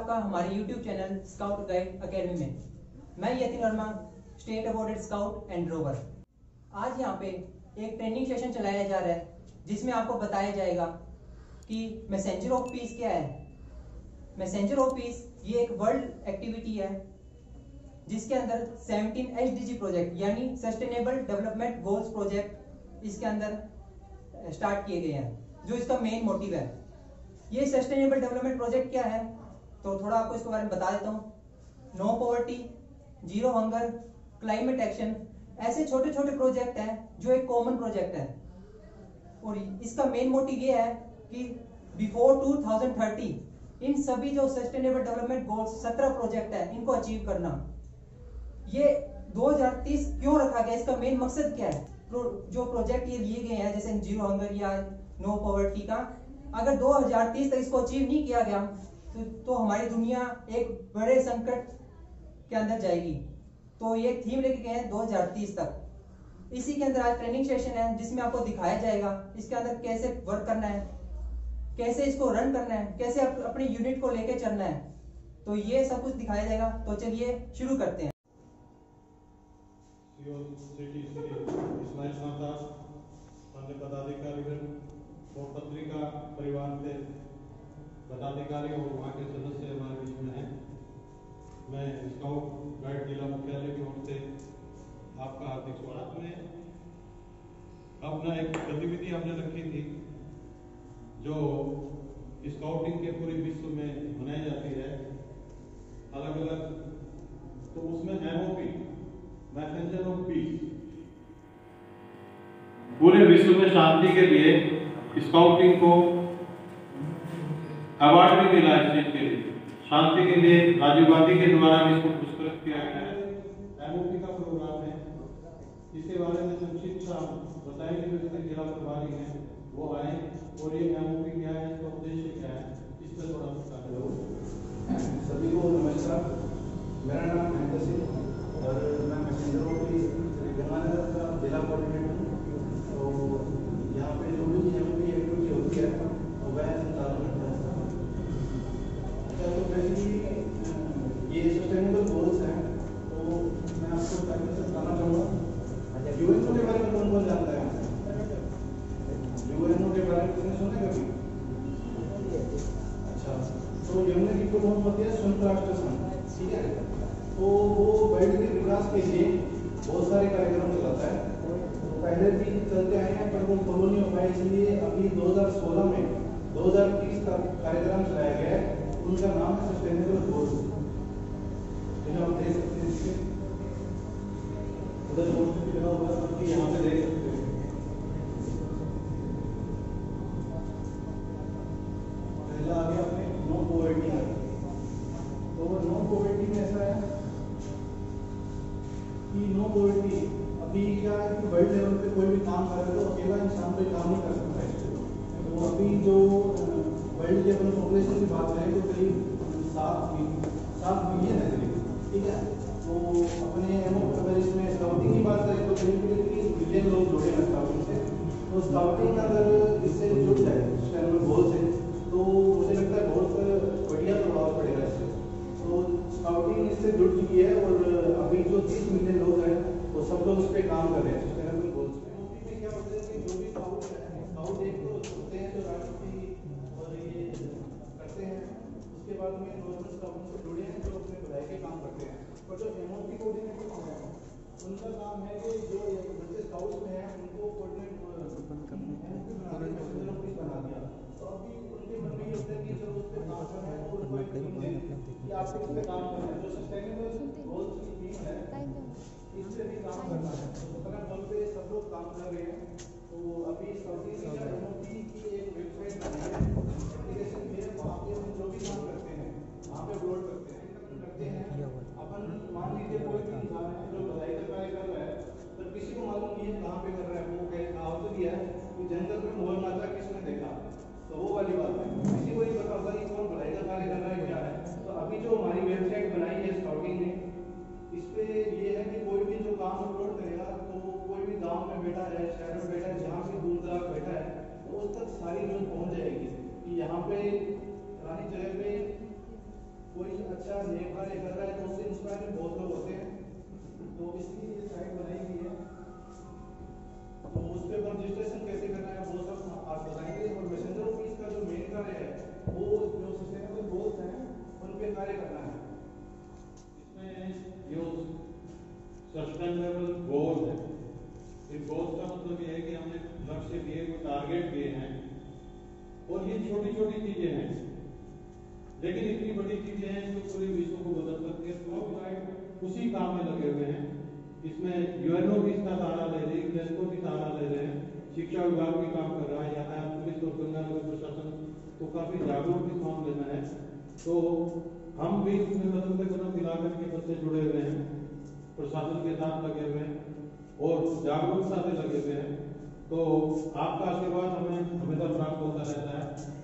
आपका हमारे YouTube channel scout guide academy में। मैं Yatin Verma, state awarded scout and rover. आज यहाँ पे एक ट्रेनिंग सेशन चलाया जा रहा है जिसमें आपको बताया जाएगा कि मैसेंजर ऑफ पीस क्या है। मैसेंजर ऑफ पीस ये एक वर्ल्ड एक्टिविटी है जिसके अंदर 17 SDG प्रोजेक्ट यानी सस्टेनेबल डेवलपमेंट गोल्स प्रोजेक्ट इसके अंदर स्टार्ट किए गए हैं, जो इसका मेन मोटिव है। ये सस्टेनेबल डेवलपमेंट प्रोजेक्ट क्या है तो थोड़ा आपको इसके बारे में बता देता हूँ। No poverty, zero hunger, climate action, ऐसे छोटे छोटे प्रोजेक्ट हैं जो एक कॉमन प्रोजेक्ट है और इसका मेन मोटिव ये है कि बिफोर 2030 इन सभी जो सस्टेनेबल डेवलपमेंट गोल्स 17 प्रोजेक्ट है इनको अचीव करना। ये 2030 क्यों रखा गया, इसका मेन मकसद क्या है? जो प्रोजेक्ट ये लिए गए हैं जैसे जीरो हंगर या नो पॉवर्टी का, अगर 2030 तक इसको अचीव नहीं किया गया तो हमारी दुनिया एक बड़े संकट के अंदर जाएगी। तो ये थीम लेके गए हैं 2030 तक। इसी के अंदर आज ट्रेनिंग सेशन है जिसमें आपको दिखाया जाएगा इसके अंदर कैसे वर्क करना है, कैसे इसको रन करना है, कैसे अपनी यूनिट को लेके चलना है। तो ये सब कुछ दिखाया जाएगा। तो चलिए शुरू करते हैं। पत्रिका परिवार से पदाधिकारी और वहाँ के सदस्य हमारे बीच में हैं। मैं स्काउट गाइड जिला मुख्यालय की ओर से आपका हार्दिक स्वागत में अपना एक गतिविधि हमने रखी थी जो स्काउटिंग के पूरे विश्व में मनाई जाती है अलग अलग। तो उसमें MOP मैसेंजर ऑफ पीस पूरे विश्व में शांति के लिए स्काउटिंग को अवार्ड भी मिला इस चीज के लिए। शांति के लिए राजीव गांधी के द्वारा इसको पुरस्कृत किया गया है। MOP का प्रोग्राम है, इसके बारे में संक्षिप्त बताएंगे जो इसके जिला प्रभारी हैं वो आए और ये MOP क्या है, इसका उद्देश्य क्या है, इस पर थोड़ा बता दो। सभी को नमस्कार, मेरा नाम महेंद्र सिंह और मैं मैसेंजर ऑफ पीस गंगानगर का जिला कोऑर्डिनेटर हूँ। तो यहाँ पे जो भी MOP एक्टिविटी होती है वो वह संचालन करता है। अच्छा, तो बेसिकली ये सस्टेनेबल गोल्स हैं, तो मैं आपको पहले से बताना चाहूँगा UNO के बारे में कौन कौन जानता है? UNO के बारे में किसने सुना कभी? अच्छा, तो UNO की तो बहुत होती है संयुक्त राष्ट्र संघ, ठीक है। तो वो वर्ल्ड के विकास के लिए बहुत सारे कार्यक्रम चलाता है। पहले भी चलते आए हैं पर वो फॉलो नहीं हो पाए, इसलिए अभी 2016 में 2030 का कार्यक्रम चलाया गया है। उनका नाम है सस्टेनेबल गोल्स। आप देख सकते हैं उधर पोस्टर भी लगा हुआ है, यहाँ पे देख सकते हैं। पहला आ गया अपने नो पॉवर्टी का। तो नो पॉवर्टी में ऐसा है कि नो पॉवर्टी अभी क्या है कि वर्ल्ड लेवल पे कोई भी काम कर रहे हो तो अकेला इंसान कोई काम नहीं कर सकता है। तो अभी जो वर्ल्ड लेवल पॉपुलेशन की बात करें तो करीब 7 बिलियन है करीब, ठीक है। तो अपने अगर इसमें स्काउटिंग की बात करें तो करीब 30 बिलियन लोग जुड़े हैं स्काउटिंग से। तो स्काउटिंग अगर इससे जुड़ जाए सस्टेनेबल गोल से तो मुझे लगता है बहुत बढ़िया प्रभाव पड़ेगा इससे। तो स्काउटिंग इससे जुड़ चुकी है और अभी जो 30 मिलियन लोग हैं वो सब लोग इस पे काम कर रहे हैं सस्टेनेबल गोल्स पे। MOP में क्या होता है कि जो भी स्काउट एक तो होते हैं जो राष्ट्रीय और ये करते हैं, उसके बाद में नॉर्मल स्काउट से जुड़े हैं जो अपने भलाई के काम करते हैं। और जो MOP कोऑर्डिनेटर है उनका काम है कि जो बच्चे स्काउट्स में हैं उनको कोऑर्डिनेट बना दिया। तो अभी उनके मन में ये होता है कि चलो उस पर काम करना है और कोई टीम दे कि आपको इस पर काम करना है। जो सस्टेनेबल गोल्स की टीम है इस पे भी काम करना है। तो 17 गोल पे सब लोग काम कर रहे हैं। तो अभी स्काउटिंग MOP की एक वेबसाइट बनी है, एप्लीकेशन भी है, वहाँ पे हम जो भी काम करते हैं वहाँ पे अपलोड करते हैं। अपन मान लीजिए कोई भी इंसान है जो भलाई का कार्य कर रहा है पर किसी को मालूम नहीं है कहाँ पे कर रहा है। वो कहावत भी है कि जंगल में मोर माता किसने देखा, तो वो वाली बात है। किसी को नहीं पता होगा कि कौन भलाई का कार्य कर रहा है क्या है। तो अभी जो हमारी वेबसाइट बनाई है स्काउटिंग ने, इस पे ये है कि कोई भी जो काम अपलोड करेगा तो कोई भी गांव में बैठा है, शहर में बैठा है, जहाँ भी दूर दराज बैठा है, वो अच्छा देखभाल कर रहा है तो उससे इंस्पायर बहुत लोग होते हैं, तो इसलिए ये साइट बनाई गई है। तो उस पर रजिस्ट्रेशन कैसे करना है वो सब आप बताएंगे, और मैसेंजर ऑफिस का जो मेन कार्य है वो जो सस्टेनेबल गोल्स हैं उन पे कार्य करना है। इसमें जो सस्टेनेबल गोल है, इस गोल का मतलब ये है कि हमने लक्ष्य दिए, कोई टारगेट दिए हैं, और ये छोटी छोटी चीजें हैं लेकिन इतनी बड़ी चीजें हैं जो पूरे विश्व को बदल सकती है। स्काउट गाइड उसी काम में लगे हुए हैं। इसमें यूएनओ भी इसका सहारा ले रही है, यूनेस्को भी सहारा ले रहे हैं, शिक्षा विभाग भी काम कर रहा है, यातायात पुलिस और गंगानगर प्रशासन तो काफी जागरूक इस मामले में है। तो हम भी इसमें कदम पे कदम मिलाकर के बच्चे जुड़े हुए हैं, प्रशासन के साथ लगे हुए हैं और जागरूकता से लगे हुए हैं। तो आपका आशीर्वाद हमें हमेशा प्राप्त होता रहता है,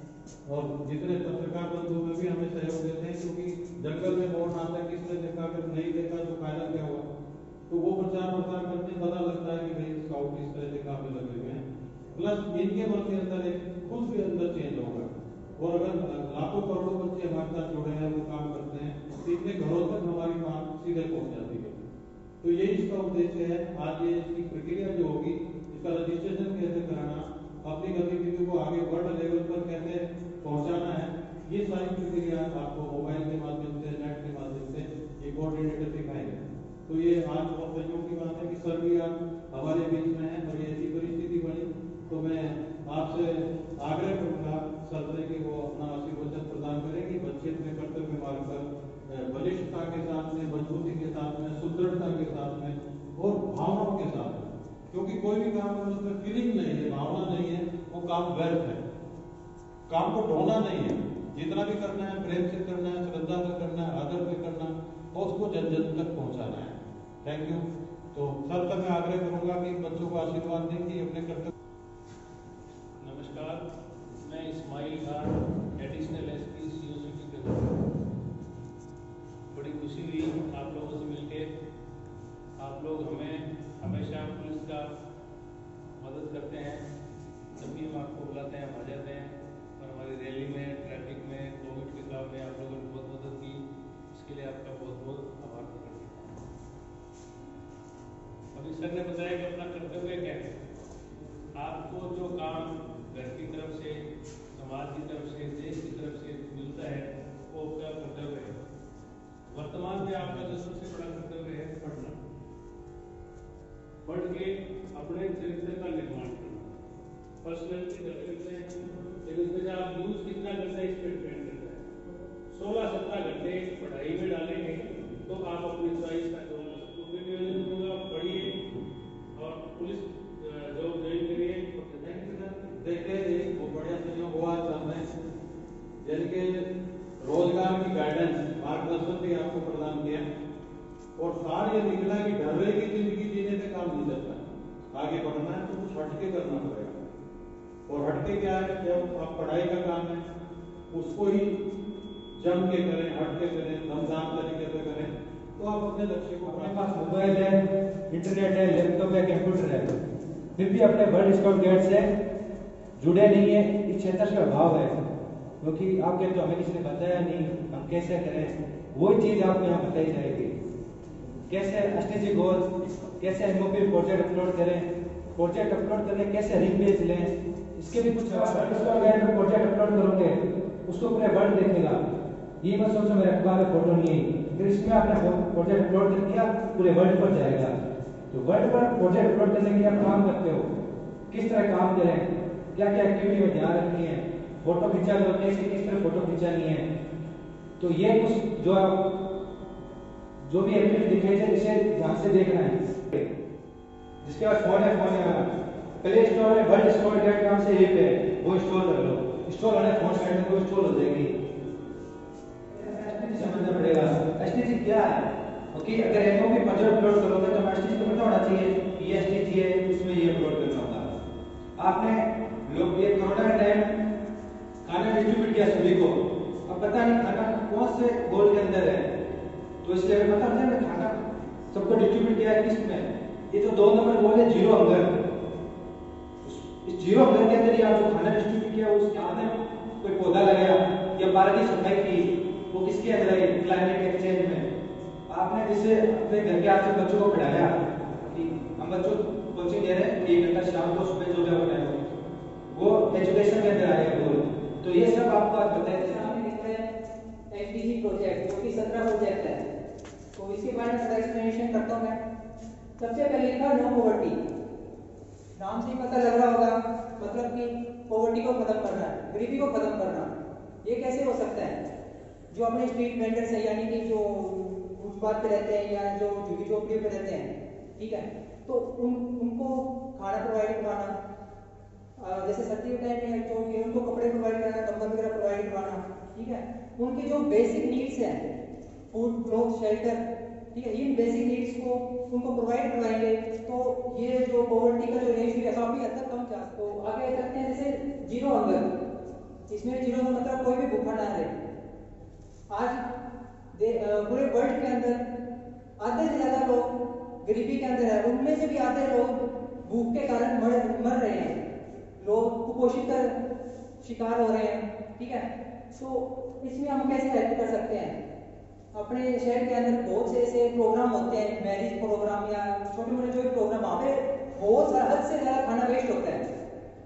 और जितने पत्रकार बंधु में भी हमें सहयोग देते हैं, क्योंकि जंगल में मोर नाता किसने देखा, अगर नहीं देखा तो फायदा क्या हुआ। तो वो प्रचार प्रसार करने पता लगता है कि भाई स्काउट इस तरह के काम में लगे हुए हैं। प्लस इनके मन के अंदर एक खुद भी अंदर चेंज होगा, और अगर लाखों करोड़ों बच्चे हमारे साथ जुड़े हैं, वो काम करते हैं, तो इतने घरों तक हमारी बात सीधे पहुंच जाती है। तो यही इसका उद्देश्य है। आज ये इसकी प्रक्रिया जो होगी, इसका रजिस्ट्रेशन कैसे कराना, अपनी गतिविधि को आगे वर्ल्ड लेवल पर कैसे पहुंचाना है, ये सारी प्रक्रिया आपको मोबाइल के माध्यम से, नेट के माध्यम से ये कोऑर्डिनेटर सिखाएंगे। तो ये आज बहुत संयोग की बात है कि सर भी आप हमारे बीच में हैं, और ये ऐसी परिस्थिति बनी तो मैं आपसे आग्रह करूंगा सर से कि वो अपना आशीर्वचन प्रदान करें कि बच्चे अपने कर्तव्य मार्ग पर बलिष्ठता के साथ में, मजबूती के साथ में, सुदृढ़ता के साथ में और भावनाओं के साथ में, क्योंकि कोई भी काम में उसमें फीलिंग नहीं है, भावना नहीं है, वो काम व्यर्थ है। काम को ढोना नहीं है, जितना भी करना है प्रेम से करना है, श्रद्धा से करना है, आदर से करना, और उसको जन जन तक पहुंचाना है। Thank you. तो सर तक मैं आग्रह करूंगा कि बच्चों को आशीर्वाद दें कि अपने कर्तव्य। नमस्कार, मैं Ismail Khan, additional SP CO city के। बड़ी खुशी हुई आप लोगों से मिलके। आप लोग हमें हमेशा पुलिस का मदद करते हैं, जब भी हम आपको बुलाते हैं हम आ जाते हैं, और हमारी रैली में, ट्रैफिक में, कोविड के काम में आप लोगों ने बहुत मदद की, इसके लिए आपका बहुत बहुत आभार प्रकट करता हूँ। अभी सर ने बताया कि अपना कर्तव्य क्या है। आपको जो काम घर की तरफ से, समाज की तरफ से, देश की तरफ से मिलता है, वो आपका कर्तव्य है। वर्तमान में आपका जो सबसे बड़ा कर्तव्य है पढ़ना, पढ़ के अपने चरित्र का निर्माण करना, पर्सनैलिटी डेवलपमेंट है। लेकिन उसमें आप यूज कितना करते हैं इस पर डिपेंड करता है। 16-17 घंटे पढ़ाई में डालेंगे तो आप अपनी चॉइस का जो नियोजन दूंगा, पढ़िए और पुलिस जॉब ज्वाइन करिए। देखिए एक वो बढ़िया संयोग हुआ सामने, यानी कि रोजगार की गाइडेंस, मार्गदर्शन भी आपको प्रदान किया, और सार ये निकला कि ढर्रे की जिंदगी जीने से काम नहीं चलता, आगे बढ़ना है तो कुछ हटके करना पड़ेगा। और हटके क्या है, जब आप पढ़ाई का काम है उसको ही जम के करें, हटके करें, दमदार तरीके से करें, तो आप अपने लक्ष्य को। अपने पास मोबाइल है, इंटरनेट है, लैपटॉप है, कंप्यूटर है, फिर भी अपने वर्ल्ड स्काउट गाइड से जुड़े नहीं है, इस क्षेत्र का अभाव है, क्योंकि आपके तो हमें किसी ने बताया नहीं हम कैसे करें। वही चीज आपको यहाँ बताई जाएगी, कैसे एसटीजी गोल, कैसे एमओपी प्रोजेक्ट अपलोड करें, प्रोजेक्ट अपलोड करने कैसे रिंग पेज लें, इसके भी कुछ प्रोजेक्ट अपलोड करोगे उसको पूरे वर्ल्ड देखेगा। ये मत सोचो मेरे अखबार में फोटो नहीं है, फिर इसमें आपने प्रोजेक्ट अपलोड कर दिया पूरे वर्ल्ड पर जाएगा। तो वर्ल्ड पर प्रोजेक्ट अपलोड करने के लिए आप काम करते हो, किस तरह काम करें, क्या क्या एक्टिविटी में ध्यान रखनी है, फोटो खींचा तो कैसे किस तरह फोटो खींचानी है। तो ये कुछ जो भी एक्टिविटी दिखाई जाए इसे ध्यान से देखना है। जिसके बाद फोन है प्ले स्टोर में वर्ल्ड स्काउट गाइड नाम से ऐप है, वो इंस्टॉल कर लो। इंस्टॉल होने फोन साइड में वो इंस्टॉल हो जाएगी। एसटीजी समझना पड़ेगा, एसटीजी क्या है। ओके, अगर एमओपी प्रोजेक्ट अपलोड करोगे तो एसटीजी को पता होना चाहिए कि ये एसटीजी है, इसमें ये अपलोड करना होगा। आपने लोग ये कोरोना के टाइम खाना डिस्ट्रीब्यूट किया सभी को, अब पता नहीं खाना कौन से गोल के अंदर है, तो इसलिए हमें पता नहीं है खाना सबको डिस्ट्रीब्यूट किया है किस में। ये जो 2 नंबर गोल है जीरो हंगर, इस जीरो हंगर के अंदर ही आप जो खाना डिस्ट्रीब्यूट किया उसके आगे कोई पौधा लगाया या पार्क की सफाई की, वो किसके अंदर है? क्लाइमेट एक्सचेंज में। आपने जैसे अपने घर के आपसे बच्चों को पढ़ाया कि हम बच्चों कोचिंग दे रहे हैं 1 घंटा शाम को सुबह जो भी पढ़ाया वो एजुकेशन के अंदर आएगा गोल। तो ये सब आपको आज बताया एचडीजी प्रोजेक्ट जो कि 17 प्रोजेक्ट है, तो इसके बारे में थोड़ा एक्सप्लेनेशन करता हूँ मैं। सबसे पहले लिखा नो पॉवर्टी, नाम से ही पता लग रहा होगा, मतलब कि पॉवर्टी को खत्म करना, गरीबी को खत्म करना। ये कैसे हो सकता है? जो अपने स्ट्रीट वेंडर्स है, यानी कि जो फुटपाथ पे रहते हैं या जो झुग्गी झोपड़ियों पे रहते हैं, ठीक है, तो उनको खाना प्रोवाइड करवाना, जैसे सर्दी के टाइम में जो कि उनको कपड़े प्रोवाइड कराना, कंबल वगैरह प्रोवाइड करवाना, ठीक है। उनके जो बेसिक नीड्स हैं, फूड, क्लॉथ, शेल्टर, ठीक है, इन बेसिक नीड्स को उनको प्रोवाइड करवाएंगे तो ये जो पॉवर्टी का जो रेशियो है काफी हद तक कम जा। तो आगे करते हैं जैसे जीरो हंगर। इसमें जीरो हंगर मतलब कोई भी भूखा ना रहे। आज पूरे वर्ल्ड के अंदर आधे से ज्यादा लोग गरीबी के अंदर है, उनमें से भी आधे लोग भूख के कारण मर रहे हैं, लोग कुपोषित का शिकार हो रहे हैं, ठीक है। तो इसमें हम कैसे हेल्प कर सकते हैं? अपने शहर के अंदर बहुत से ऐसे प्रोग्राम होते हैं, मैरिज प्रोग्राम या छोटे मोटे जो भी प्रोग्राम, वहाँ पे बहुत सारा हद से ज्यादा खाना वेस्ट होता है।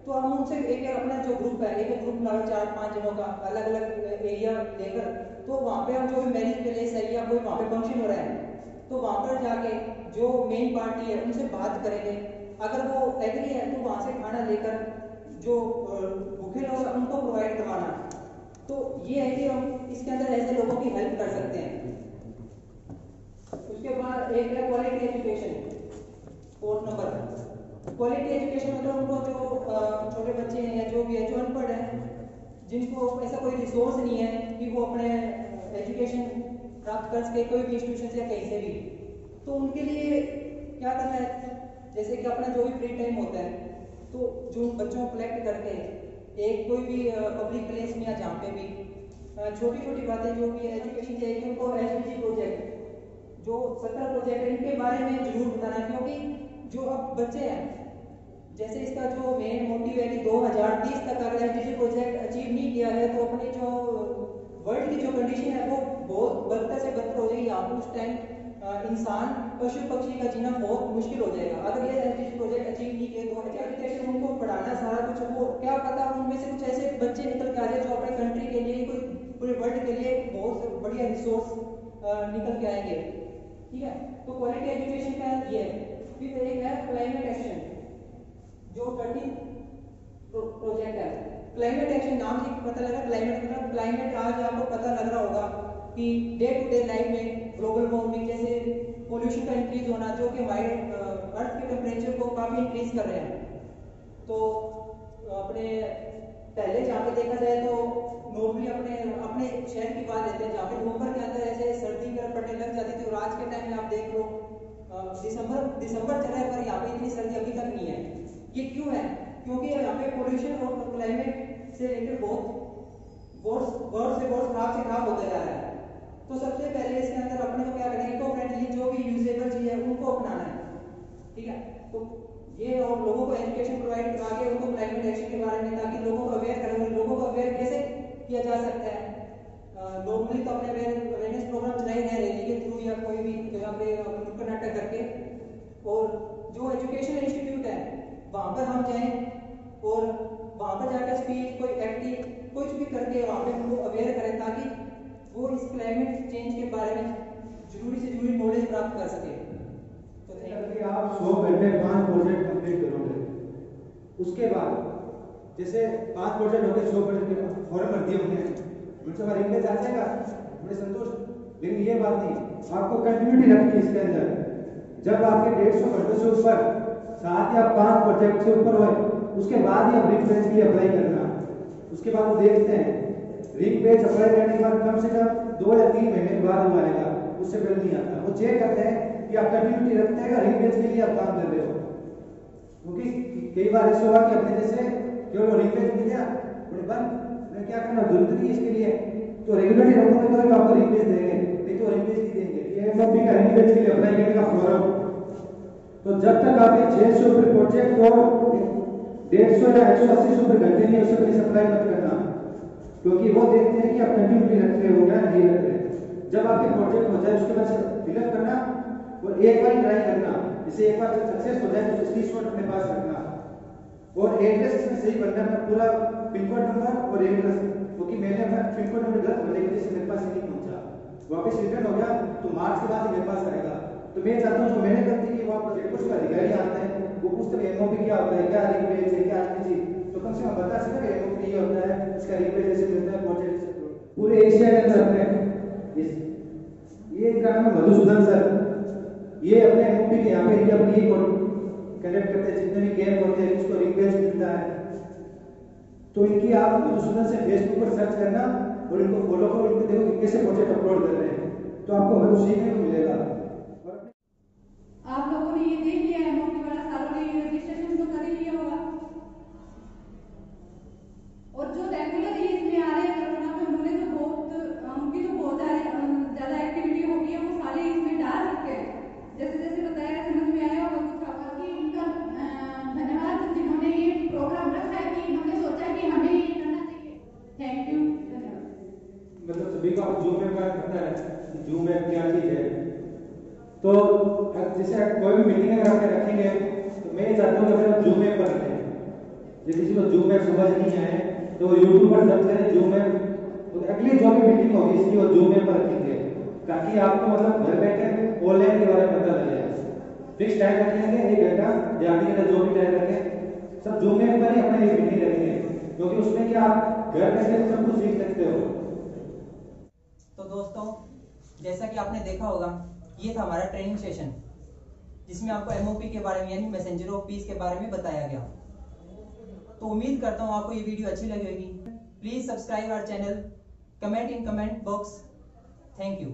तो हम उनसे एक अपना जो ग्रुप है, एक ग्रुप बना 4-5 जनों का अलग अलग एरिया लेकर, तो वहाँ पे हम जो भी मैरिज प्लेस है या कोई वहाँ पे फंक्शन हो रहा है, तो वहाँ पर जाके जो मेन पार्टी है उनसे बात करेंगे। अगर वो एग्री है तो वहाँ से खाना लेकर जो भूखे लोग हैं उनको प्रोवाइड करवाना। तो ये है कि हम इसके अंदर ऐसे लोगों की हेल्प कर सकते हैं। उसके बाद एक है quality education, 4 number. Quality education मतलब उनको जो छोटे बच्चे हैं या जो भी है जो अनपढ़ है, जिनको ऐसा कोई रिसोर्स नहीं है कि वो अपने एजुकेशन प्राप्त कर सके कोई भी इंस्टीट्यूशन से या कहीं से भी, तो उनके लिए क्या करना है? जैसे कि अपना जो भी फ्री टाइम होता है, तो जो बच्चों को कलेक्ट करके एक कोई भी पब्लिक प्लेस में या जहाँ पे भी छोटी छोटी बातें जो भी एजुकेशन चाहिए उनको एचडीजी प्रोजेक्ट जो 17 प्रोजेक्ट है इनके बारे में जरूर बताना। क्योंकि जो अब बच्चे हैं, जैसे इसका जो मेन मोटिव है कि 2030 तक अगर एचडीजी प्रोजेक्ट अचीव नहीं किया है तो अपनी जो वर्ल्ड की जो कंडीशन है वो बहुत बदतर से बदतर हो जाएगी। यहाँ उस टाइम इंसान पशु पक्षी का जीना बहुत मुश्किल हो जाएगा। अगर ये एचडीजी प्रोजेक्ट अचीव नहीं किए तो एजुकेशन उनको पढ़ाना सारा कुछ, वो क्या पता उनमें से कुछ ऐसे बच्चे निकल के आ जाए जो अपने कंट्री के लिए, कोई पूरे वर्ल्ड के लिए बहुत बढ़िया रिसोर्स निकल के आएंगे, ठीक है। तो क्वालिटी एजुकेशन का ये है। फिर एक है क्लाइमेट एक्शन, जो 30 प्रोजेक्ट है। क्लाइमेट एक्शन नाम से पता लगा, क्लाइमेट मतलब क्लाइमेट, आज आपको पता लग रहा होगा कि डे टू डे लाइफ में ग्लोबल वार्मिंग जैसे पोल्यूशन का इंक्रीज होना, जो कि हमारे अर्थ के टेम्परेचर को काफी इंक्रीज कर रहे हैं। तो अपने पहले जहाँ पे देखा जाए तो नॉर्मली अपने शहर की बात लेते हैं जहाँ पे नवंबर के अंदर ऐसे सर्दी पड़ने लग जाती थी, और आज के टाइम में आप देख लो दिसंबर चल रहा है पर यहाँ पे इतनी सर्दी अभी तक नहीं है। ये क्यों है? क्योंकि यहाँ पे पोल्यूशन और क्लाइमेट से रिलेटेड बहुत गौर से खराब होता जा रहा है। तो सबसे पहले इसके अंदर अपने को क्या करना है, इको फ्रेंडली जो भी यूजेबल चीज है उनको अपनाना है, ठीक है। तो ये और लोगों को एजुकेशन प्रोवाइड करा के उनको क्लाइमेट एक्शन के बारे में, ताकि लोगों को अवेयर करें। लोगों को अवेयर कैसे किया जा सकता है? नॉर्मली तो अपने अवेयरनेस प्रोग्राम चलाए हैं रैली के थ्रू या कोई भी जगह पे नुक्कड़ नाटक करके, और जो एजुकेशनल इंस्टीट्यूट है वहाँ पर हम जाएं और वहाँ पर जाकर स्पीच कोई एक्टिव कुछ भी करके वहाँ पे उनको अवेयर करें, ताकि वो इस क्लाइमेट चेंज के बारे में जरूरी से जरूरी नॉलेज प्राप्त कर सके। तो आप 100 घंटे 5 प्रोजेक्ट कंप्लीट करोगे, उसके बाद जैसे 5 प्रोजेक्ट हो गए, 100 प्रोजेक्ट फॉर्म भर दिए हमने, मुझसे हमारी इंग्लिश आ जाएगा, बड़े संतोष। लेकिन ये बात नहीं, आपको कंटिन्यूटी रखनी है इसके अंदर। जब आपके 150 घंटे से ऊपर, साथ ही आप 5 प्रोजेक्ट से ऊपर हुए, उसके बाद ही आप रिंग बेंच के लिए अप्लाई करना। उसके बाद वो देखते हैं रिंग बेंच अप्लाई करने के बाद कम से कम 2 या 3 महीने के बाद वो आएगा, उससे पहले नहीं आता। वो चेक करते हैं कि आप कंटिन्यूटी रखते हैं, रिंग बेंच के लिए आप काम कर रहे हो। क्योंकि कई बार ऐसा हुआ कि अपने जैसे केवल रिंग बेंच मिल गया बड़े बंद, मैं क्या करना जरूरत नहीं इसके लिए, तो रेगुलरली रखोगे तो आपको रिंग बेंच देंगे, नहीं तो रिंग बेंच नहीं देंगे। ये एमओपी का रिंग बेंच के लिए अप्लाई करने का फॉर्म। तो जब तक आप 600 रुपये प्रोजेक्ट को 150 या 180 रुपये घंटे नहीं, उससे पहले अप्लाई मत करना। क्योंकि वो देखते हैं कि आप कंटिन्यूटी रख रहे हो या नहीं रख रहे। जब आपके प्रोजेक्ट हो जाए उसके बाद फिलअप करना और एक बार ट्राई करना, जैसे एक बार सक्सेस हो जाए तो स्क्रीनशॉट अपने पास रखना और एड्रेस इसमें सही भरना है, पूरा पिन कोड नंबर और एड्रेस, क्योंकि मैंने अपना पिन कोड नंबर गलत भर दिया जैसे मेरे पास नहीं पहुंचा, वापस रिटर्न हो गया तो मार्च के बाद ही मेरे पास आएगा। तो मैं चाहता हूँ जो मैंने गलती की वहाँ पर कुछ अधिकारी आते हैं वो पूछते हैं एमओपी क्या होता है, क्या रिक्वेस्ट है, क्या आपकी चीज, तो कम से कम बता सके कि एमओपी ये होता है, इसका रिक्वेस्ट ऐसे मिलता है, प्रोजेक्ट पूरे एशिया के अंदर अपने ये इनका नाम है मधुसूदन सर, ये अपने एमओपी के यहाँ पे ये अपनी कंडक्ट करते हैं, जितने भी कैंप होते हैं उसको रिक्वेस्ट मिलता है। तो इनकी आप मधुसूदन से फेसबुक पर सर्च करना और इनको फॉलो करो, इनको देखो कि कैसे प्रोजेक्ट अपलोड कर रहे हैं, तो आपको बहुत सीखने को मिलेगा। आप लोगों ने ये देख लिया है एमओपी वाला, सारों ने ये रजिस्ट्रेशन तो कर ही लिया होगा, और जो रेगुलर ये इसमें आ रहे हैं कोरोना में उन्होंने तो उनकी तो बहुत ज्यादा एक्टिविटी हो गई है, वो सारे इसमें डाल रखे हैं। जैसे जैसे बताया समझ में आया होगा कुछ बाकी उनका धन्यवाद जिन्होंने ये प्रोग्राम रखा है कि इन्होंने सोचा कि हमें ये करना चाहिए। थैंक यू, धन्यवाद। मतलब सभी को जूम ऐप का पता है जूम ऐप क्या चीज है, तो जैसे कोई भी मीटिंग अगर आप रखेंगे तो मैं चाहता हूँ कि अगर जूम ऐप पर रखें, यदि किसी को जूम ऐप समझ नहीं आए तो यूट्यूब पर सर्च करें जूम ऐप, तो अगली जो भी मीटिंग होगी इसकी वो जूम ऐप पर रखेंगे, ताकि आपको मतलब घर बैठे ऑनलाइन के बारे में पता लगे। फिक्स टाइम रखेंगे 1 घंटा या आधे घंटा जो भी टाइम रखें, सब जूम ऐप पर ही अपनी मीटिंग रखेंगे, क्योंकि उसमें क्या आप घर बैठे सब कुछ सीख सकते हो। तो दोस्तों जैसा कि आपने देखा होगा ये था हमारा ट्रेनिंग सेशन, जिसमें आपको एमओपी के बारे में यानी मैसेंजर ऑफ पीस के बारे में बताया गया। तो उम्मीद करता हूँ आपको ये वीडियो अच्छी लगी होगी। Please subscribe our channel, comment in comment box. Thank you.